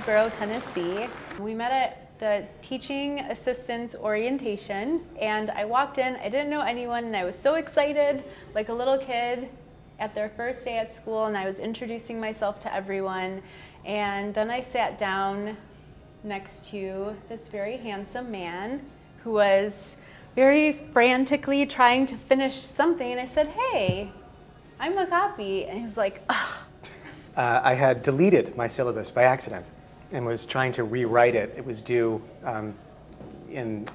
Murfreesboro, Tennessee. We met at the teaching assistants orientation, and I walked in, I didn't know anyone, and I was so excited, like a little kid at their first day at school, and I was introducing myself to everyone. And then I sat down next to this very handsome man who was very frantically trying to finish something, and I said, "Hey, I'm Agapi," and he was like, "Ugh." I had deleted my syllabus by accident and was trying to rewrite it. It was due in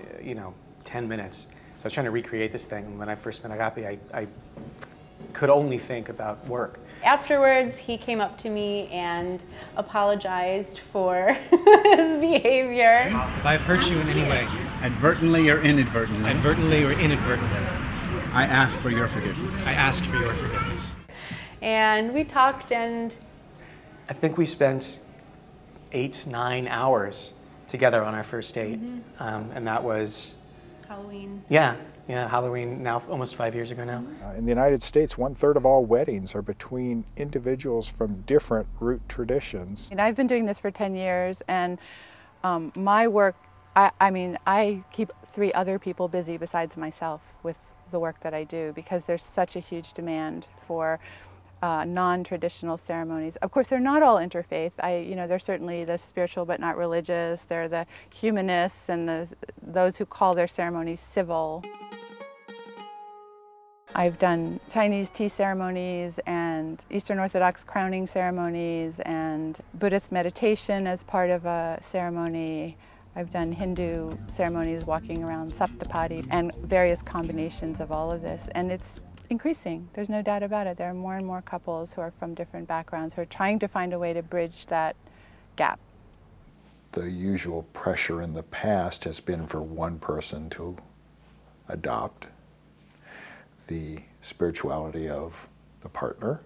10 minutes. So I was trying to recreate this thing, and when I first met Agapi, I could only think about work. Afterwards, he came up to me and apologized for his behavior. If I've hurt you in any way, advertently or inadvertently, I ask for your forgiveness. I ask for your forgiveness. And we talked, and I think we spent 8-9 hours together on our first date, and that was Halloween. Yeah, Halloween now, almost 5 years ago now. In the United States, 1/3 of all weddings are between individuals from different root traditions. And I've been doing this for 10 years, and my work, I keep 3 other people busy besides myself with the work that I do, because there's such a huge demand for non-traditional ceremonies. Of course, they're not all interfaith. They're certainly the spiritual but not religious. They're the humanists and those who call their ceremonies civil. I've done Chinese tea ceremonies and Eastern Orthodox crowning ceremonies and Buddhist meditation as part of a ceremony. I've done Hindu ceremonies, walking around Saptapadi, and various combinations of all of this. And it's increasing. There's no doubt about it. There are more and more couples who are from different backgrounds who are trying to find a way to bridge that gap. The usual pressure in the past has been for one person to adopt the spirituality of the partner,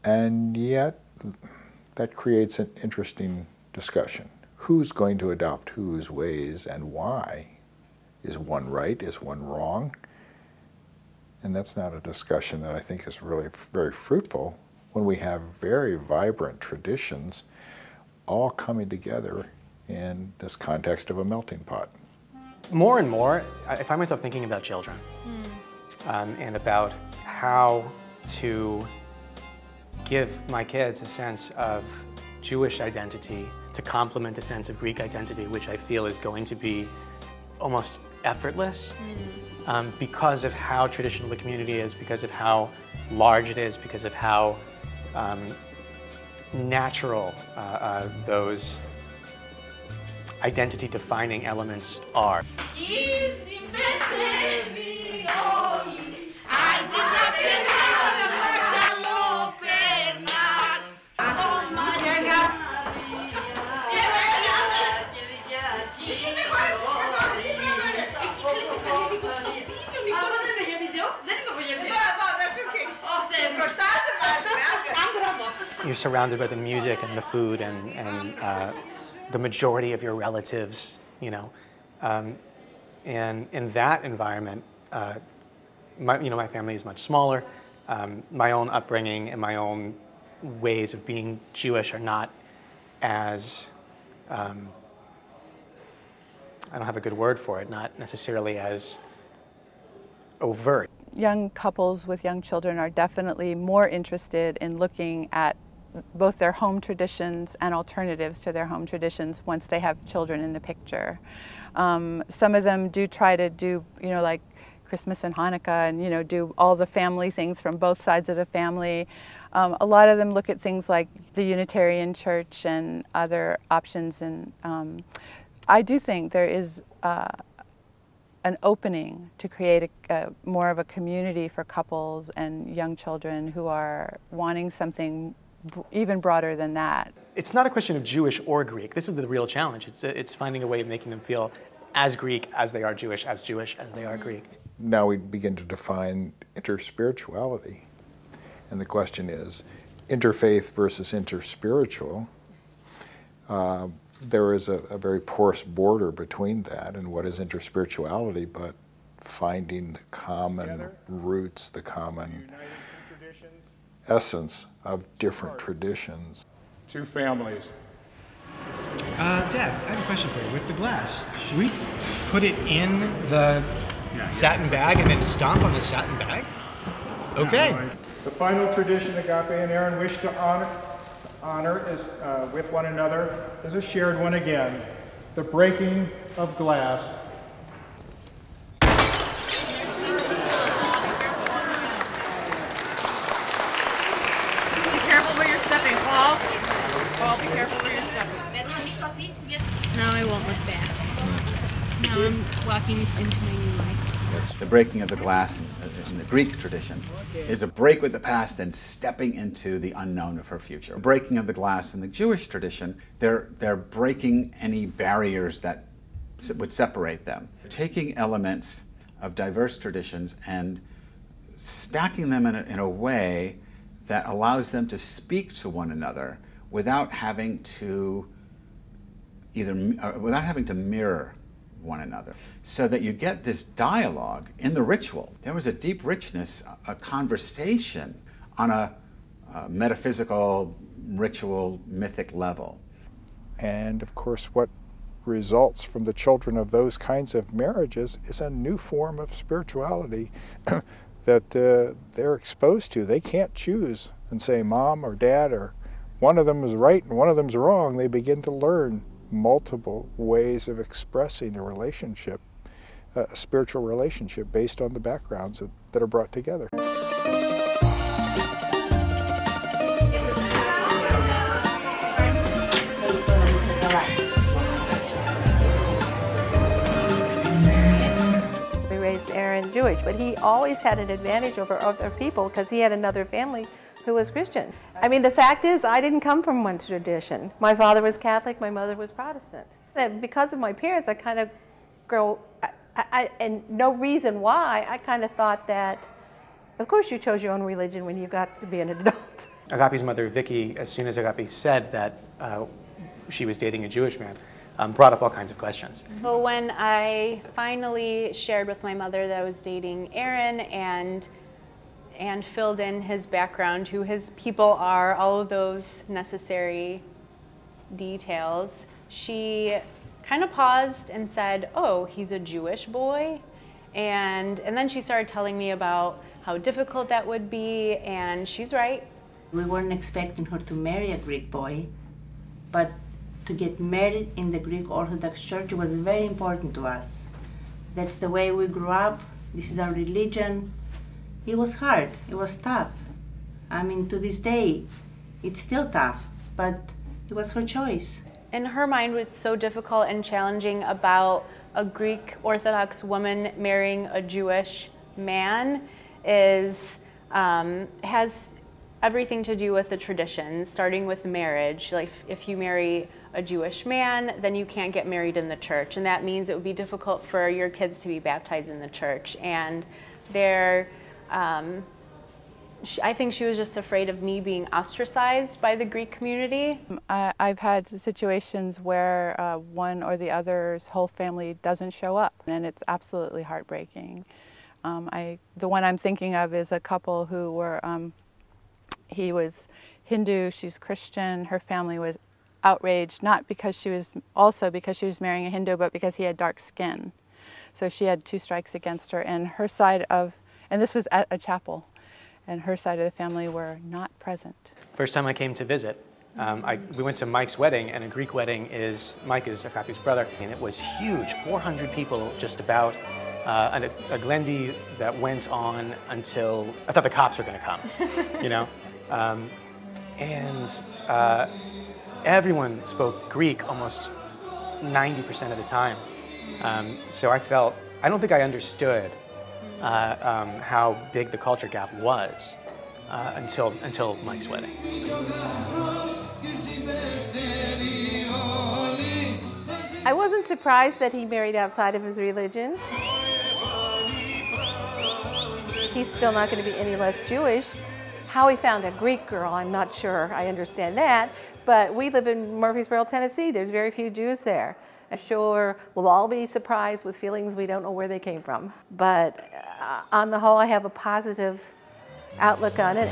and yet that creates an interesting discussion. Who's going to adopt whose ways and why? Is one right? Is one wrong? And that's not a discussion that I think is really very fruitful when we have very vibrant traditions all coming together in this context of a melting pot. More and more, I find myself thinking about children and about how to give my kids a sense of Jewish identity to complement a sense of Greek identity, which I feel is going to be almost effortless because of how traditional the community is, because of how large it is, because of how natural those identity-defining elements are. You're surrounded by the music and the food and the majority of your relatives, and in that environment, my family is much smaller. My own upbringing and my own ways of being Jewish are not as, I don't have a good word for it, not necessarily as overt. Young couples with young children are definitely more interested in looking at both their home traditions and alternatives to their home traditions once they have children in the picture. Some of them do try to do, like Christmas and Hanukkah, and do all the family things from both sides of the family. A lot of them look at things like the Unitarian Church and other options, and I do think there is an opening to create more of a community for couples and young children who are wanting something even broader than that. It's not a question of Jewish or Greek. This is the real challenge. It's finding a way of making them feel as Greek as they are Jewish as they are Greek. Now we begin to define interspirituality. And the question is, interfaith versus interspiritual. There is a very porous border between that and what is interspirituality, but finding the common roots, the common essence of different traditions. Two families Dad, I have a question for you. With the glass, should we put it in the satin bag and then stomp on the satin bag? Okay. The final tradition Agapi and Aaron wish to honor is with one another is a shared one again, the breaking of glass. Paul, be careful where you're stepping. Now I won't look back. Now I'm walking into my new life. The breaking of the glass in the Greek tradition is a break with the past and stepping into the unknown of her future. Breaking of the glass in the Jewish tradition, they're breaking any barriers that would separate them. Taking elements of diverse traditions and stacking them in a way that allows them to speak to one another without having to mirror one another, so that you get this dialogue in the ritual. There was a deep richness, a conversation on a metaphysical, ritual, mythic level. And of course, what results from the children of those kinds of marriages is a new form of spirituality that they're exposed to. They can't choose and say mom or dad or one of them is right and one of them's wrong. They begin to learn multiple ways of expressing a relationship, a spiritual relationship based on the backgrounds that are brought together. We raised Aaron Jewish, but he always had an advantage over other people because he had another family who was Christian. I mean, the fact is, I didn't come from one tradition. My father was Catholic, my mother was Protestant. And because of my parents, I kind of and no reason why, I kind of thought that, of course you chose your own religion when you got to be an adult. Agapi's mother, Vicky, as soon as Agapi said that she was dating a Jewish man, brought up all kinds of questions. So when I finally shared with my mother that I was dating Aaron and filled in his background, who his people are, all of those necessary details, she kind of paused and said, oh, he's a Jewish boy? And then she started telling me about how difficult that would be, and she's right. We weren't expecting her to marry a Greek boy, but to get married in the Greek Orthodox Church was very important to us. That's the way we grew up. This is our religion. It was hard, it was tough. I mean, to this day, it's still tough, but it was her choice. In her mind, what's so difficult and challenging about a Greek Orthodox woman marrying a Jewish man has everything to do with the traditions, starting with marriage. Like if you marry a Jewish man, then you can't get married in the church, and that means it would be difficult for your kids to be baptized in the church. And I think she was just afraid of me being ostracized by the Greek community. I've had situations where one or the other's whole family doesn't show up, and it's absolutely heartbreaking. The one I'm thinking of is a couple who were, he was Hindu, she's Christian, her family was outraged, not because she was marrying a Hindu, but because he had dark skin. So she had 2 strikes against her, and her side of, and this was at a chapel, and her side of the family were not present. First time I came to visit, we went to Mike's wedding, and a Greek wedding Mike is Agapi's brother, and it was huge, 400 people just about, a Glendy that went on until, I thought the cops were gonna come, you know? Everyone spoke Greek almost 90% of the time. So I don't think I understood how big the culture gap was until Mike's wedding. I wasn't surprised that he married outside of his religion. He's still not going to be any less Jewish. How he found a Greek girl, I'm not sure I understand that, but we live in Murfreesboro, Tennessee. There's very few Jews there. I'm sure we'll all be surprised with feelings we don't know where they came from. But on the whole, I have a positive outlook on it.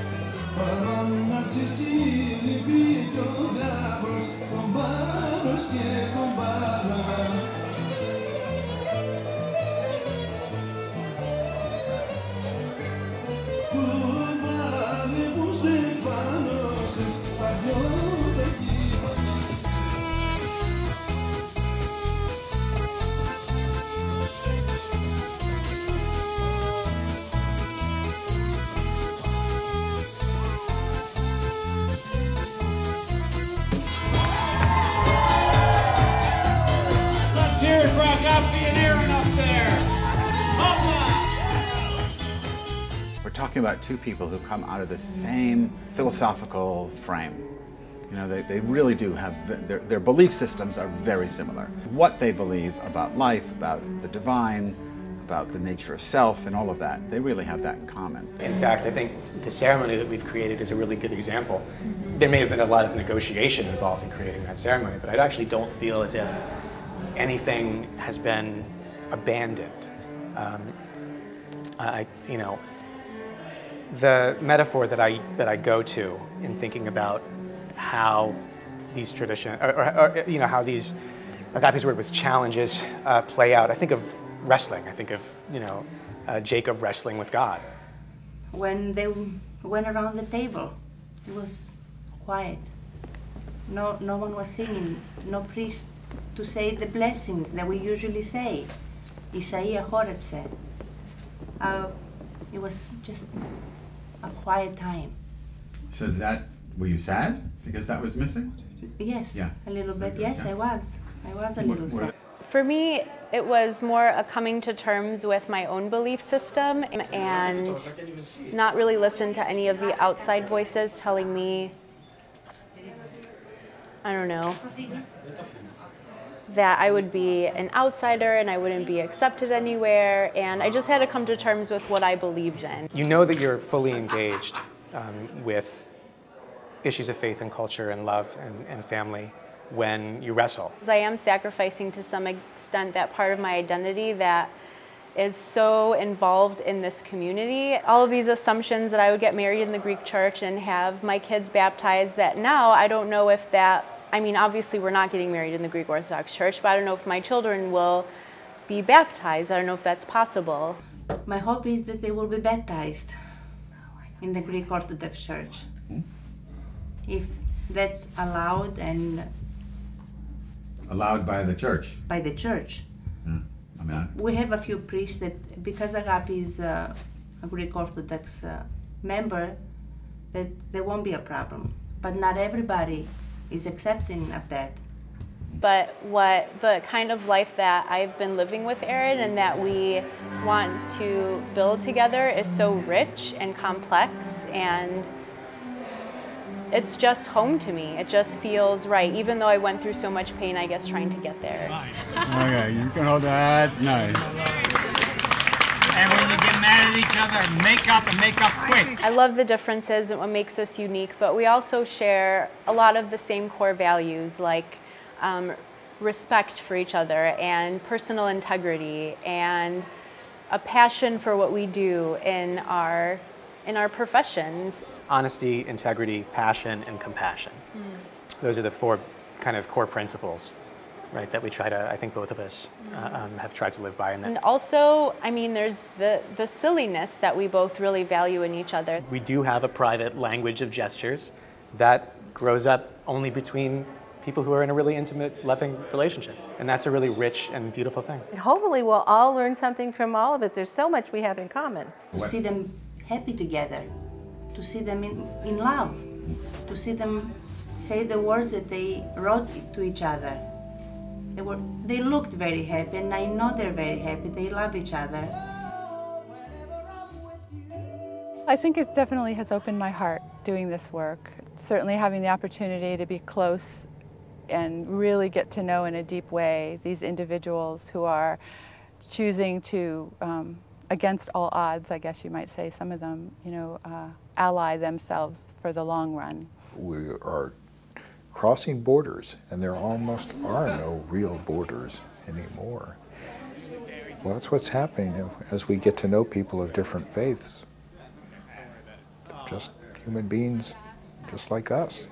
Cheers for Agapi and Aaron up there. We're talking about two people who come out of the same philosophical frame. You know, they really do have, their belief systems are very similar. What they believe about life, about the divine, about the nature of self and all of that, they really have that in common. In fact, I think the ceremony that we've created is a really good example. There may have been a lot of negotiation involved in creating that ceremony, but I actually don't feel as if anything has been abandoned. You know, the metaphor that I go to in thinking about how these traditions, or you know, how these Agapi's word was challenges play out. I think of wrestling. I think of, you know, Jacob wrestling with God. When they went around the table, it was quiet. No one was singing. No priest to say the blessings that we usually say. Isaiah Horeb said. It was just a quiet time. So is that, were you sad because that was missing? Yes, Yeah. a little bit. Yes, I was. I was a little sad. For me, it was more a coming to terms with my own belief system and not really listen to any of the outside voices telling me, I don't know, that I would be an outsider and I wouldn't be accepted anywhere, and I just had to come to terms with what I believed in. You know that you're fully engaged with issues of faith and culture and love and family when you wrestle. I am sacrificing to some extent that part of my identity that is so involved in this community. All of these assumptions that I would get married in the Greek church and have my kids baptized, that now I don't know if that, I mean, obviously we're not getting married in the Greek Orthodox Church, but I don't know if my children will be baptized. I don't know if that's possible. My hope is that they will be baptized in the Greek Orthodox Church. If that's allowed and... Allowed by the church? By the church. I mean, we have a few priests that, because Agapi is a Greek Orthodox member, that there won't be a problem. But not everybody is accepting of that. But what the kind of life that I've been living with Aaron and that we want to build together is so rich and complex, and it's just home to me. It just feels right, even though I went through so much pain, I guess, trying to get there. Okay, you can hold that. That's nice. And when you get mad at each other, make up and make up quick. I love the differences and what makes us unique, but we also share a lot of the same core values, like respect for each other and personal integrity and a passion for what we do in our professions. It's honesty, integrity, passion, and compassion. Those are the four kind of core principles, right, that we try to, I think both of us have tried to live by. And also, I mean, there's the silliness that we both really value in each other. We do have a private language of gestures that grows up only between people who are in a really intimate, loving relationship. And that's a really rich and beautiful thing. And hopefully we'll all learn something from all of us. There's so much we have in common. To see them happy together, to see them in love, to see them say the words that they wrote to each other. They looked very happy, and I know they're very happy. They love each other. I think it definitely has opened my heart doing this work. Certainly having the opportunity to be close and really get to know in a deep way these individuals who are choosing to, against all odds, I guess you might say, some of them, you know, ally themselves for the long run. We are crossing borders, and there almost are no real borders anymore. Well, that's what's happening as we get to know people of different faiths. They're just human beings, just like us.